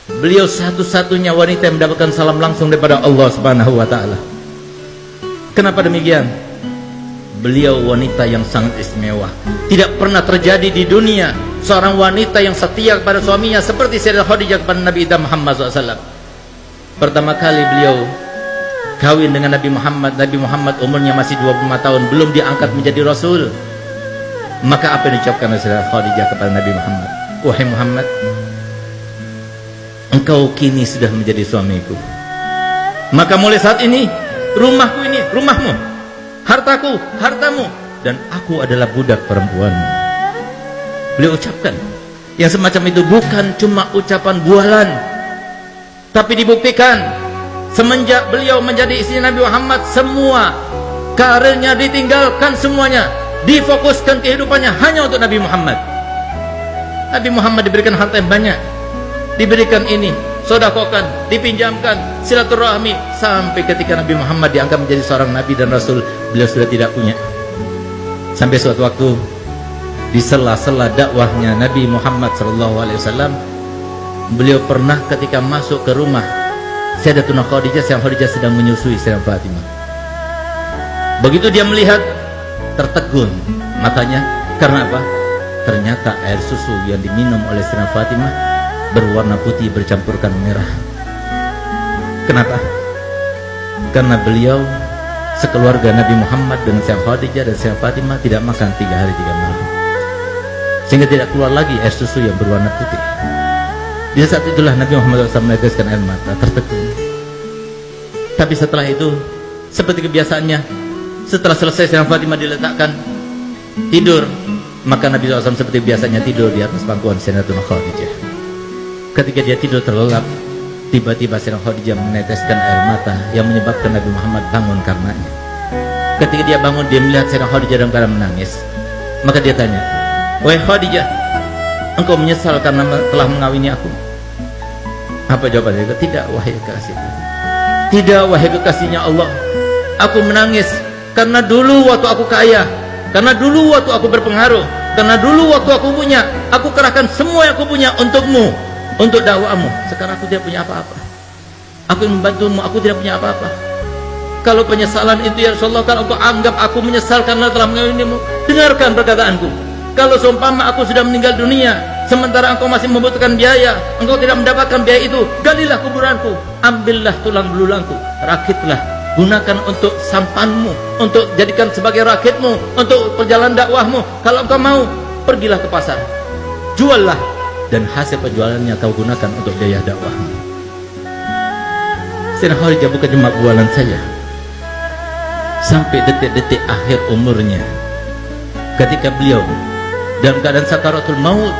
Beliau satu-satunya wanita yang mendapatkan salam langsung daripada Allah Subhanahu wa taala. Kenapa demikian? Beliau wanita yang sangat istimewa. Tidak pernah terjadi di dunia seorang wanita yang setia kepada suaminya seperti Sayyidah Khadijah kepada Nabi Muhammad SAW. Pertama kali beliau kawin dengan Nabi Muhammad. Nabi Muhammad umurnya masih 25 tahun, belum diangkat menjadi Rasul. Maka apa yang diucapkan oleh Sayyidah Khadijah kepada Nabi Muhammad? Wahai Muhammad, engkau kini sudah menjadi suamiku. Maka mulai saat ini, rumahku ini rumahmu, hartaku hartamu, dan aku adalah budak perempuanmu. Beliau ucapkan yang semacam itu bukan cuma ucapan bualan, tapi dibuktikan semenjak beliau menjadi istri Nabi Muhammad, semua karirnya ditinggalkan, semuanya difokuskan kehidupannya hanya untuk Nabi Muhammad. Nabi Muhammad diberikan harta yang banyak, diberikan ini, sodakokan, dipinjamkan, silaturahmi, sampai ketika Nabi Muhammad diangkat menjadi seorang Nabi dan Rasul, beliau sudah tidak punya. Sampai suatu waktu di sela-sela dakwahnya Nabi Muhammad SAW, beliau pernah ketika masuk ke rumah Sayyidatuna Khadijah, Sayyidah Khadijah sedang menyusui Sayyidah Fatimah. Begitu dia melihat, tertegun matanya. Karena apa? Ternyata air susu yang diminum oleh Sayyidah Fatimah berwarna putih bercampurkan merah. Kenapa? Karena beliau sekeluarga Nabi Muhammad dengan Sayyidah Khadijah dan Sayyidah Fatimah tidak makan 3 hari 3 malam, sehingga tidak keluar lagi air susu yang berwarna putih. Di saat itulah Nabi Muhammad SAW meneteskan air mata, tertegun. Tapi setelah itu, seperti kebiasaannya, setelah selesai Sayyidah Fatimah diletakkan tidur, maka Nabi SAW seperti biasanya tidur di atas pangkuan Sayyidatuna Khadijah. Ketika dia tidur terlelap, tiba-tiba Sayyidah Khadijah meneteskan air mata yang menyebabkan Nabi Muhammad bangun karenanya. Ketika dia bangun, dia melihat Sayyidah Khadijah dalam keadaan menangis. Maka dia tanya, "Wahai Khadijah, engkau menyesal karena telah mengawini aku?" Apa jawabannya? "Tidak, wahai kekasih. Tidak, wahai kekasihnya Allah. Aku menangis karena dulu waktu aku kaya, karena dulu waktu aku berpengaruh, karena dulu waktu aku punya, aku kerahkan semua yang aku punya untukmu, untuk dakwahmu. Sekarang aku tidak punya apa-apa. Aku yang membantumu, aku tidak punya apa-apa. Kalau penyesalan itu ya Rasulullah, kalau engkau anggap aku menyesal karena telah mengawinimu, dengarkan perkataanku. Kalau seumpama aku sudah meninggal dunia, sementara engkau masih membutuhkan biaya, engkau tidak mendapatkan biaya itu, galilah kuburanku, ambillah tulang belulangku, rakitlah, gunakan untuk sampanmu, untuk jadikan sebagai rakitmu, untuk perjalanan dakwahmu. Kalau engkau mau, pergilah ke pasar, juallah, dan hasil penjualannya kau gunakan untuk biaya dakwahmu." Sayyidah Khadijah bukan cuma bualan saja. Sampai detik-detik akhir umurnya, ketika beliau dalam keadaan sakaratul maut,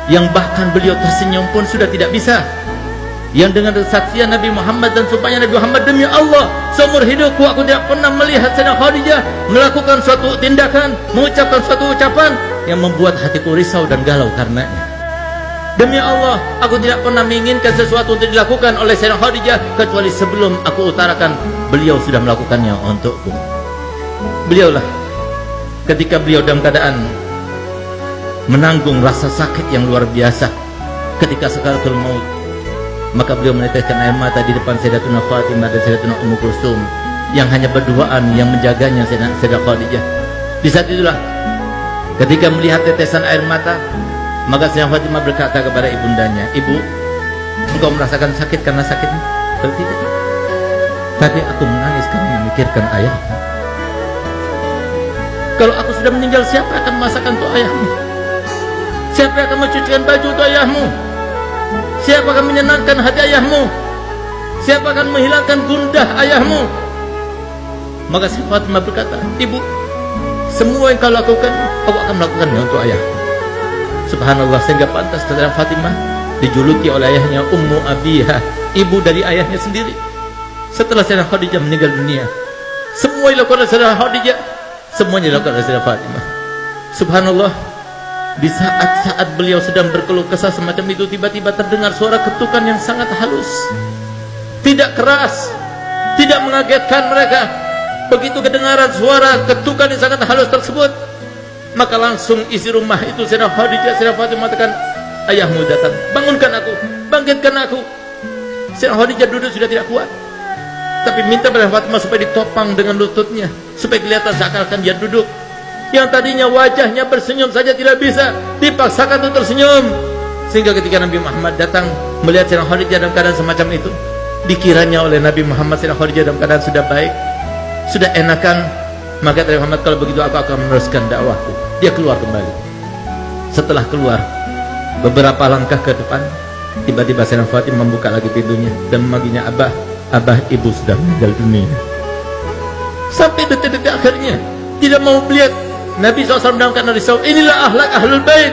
yang bahkan beliau tersenyum pun sudah tidak bisa, yang dengan kesaksian Nabi Muhammad dan sumpahnya Nabi Muhammad, "Demi Allah, seumur hidupku aku tidak pernah melihat Sayyidah Khadijah melakukan suatu tindakan, mengucapkan suatu ucapan yang membuat hatiku risau dan galau karenanya. Demi Allah, aku tidak pernah menginginkan sesuatu untuk dilakukan oleh Sayyidah Khadijah kecuali sebelum aku utarakan, beliau sudah melakukannya untukku." Beliaulah ketika beliau dalam keadaan menanggung rasa sakit yang luar biasa ketika sakaratul maut, maka beliau meneteskan air mata di depan Sayyidatuna Fatimah dan Sayyidatuna Ummu Kulsum yang hanya berduaan yang menjaganya Sayyidah Khadijah. Di saat itulah ketika melihat tetesan air mata, maka Sayyidah Fatimah berkata kepada ibundanya, "Ibu, engkau merasakan sakit karena sakitmu?" "Tidak, tapi aku menangis karena memikirkan ayahmu. Kalau aku sudah meninggal, siapa akan masakan untuk ayahmu? Siapa akan mencucikan baju untuk ayahmu? Siapa akan menyenangkan hati ayahmu? Siapa akan menghilangkan gundah ayahmu?" Maka Sayyidah Fatimah berkata, "Ibu, semua yang kau lakukan, aku akan melakukannya untuk ayahku." Subhanallah, sehingga pantas Sayyidah Fatimah dijuluki oleh ayahnya Ummu Abiha, ibu dari ayahnya sendiri. Setelah Sayyidah Khadijah meninggal dunia, semua yang dilakukan oleh Sayyidah Khadijah, semuanya dilakukan oleh Sayyidah Fatimah. Subhanallah, di saat-saat beliau sedang berkeluh kesah semacam itu, tiba-tiba terdengar suara ketukan yang sangat halus, tidak keras, tidak mengagetkan mereka. Begitu kedengaran suara ketukan yang sangat halus tersebut, maka langsung isi rumah itu Sayyidah Khadijah, Sayyidah Fatimah mengatakan, "Ayahmu datang, bangunkan aku, bangkitkan aku. Sayyidah Khadijah duduk sudah tidak kuat, tapi minta pada Fatimah supaya ditopang dengan lututnya, supaya kelihatan seakan-akan dia duduk. Yang tadinya wajahnya bersenyum saja tidak bisa, dipaksakan untuk tersenyum. Sehingga ketika Nabi Muhammad datang melihat Sayyidah Khadijah dalam keadaan semacam itu, dikiranya oleh Nabi Muhammad Sayyidah Khadijah dalam keadaan sudah baik, sudah enakan. Maka Nabi Muhammad, kalau begitu aku akan meneruskan dakwahku. Dia keluar kembali. Setelah keluar beberapa langkah ke depan, tiba-tiba Sayyidah Fatimah membuka lagi pintunya dan memanggilnya, Abah, Abah, ibu sudah meninggal dunia. Sampai detik-detik akhirnya tidak mau melihat Nabi SAW dalam keadaan risau. Inilah akhlak ahlul bait.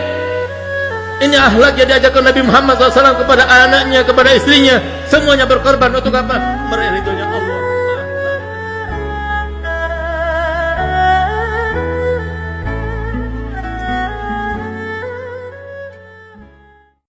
Ini akhlak yang diajarkan Nabi Muhammad SAW kepada anaknya, kepada istrinya. Semuanya berkorban untuk apa? Meraih ridho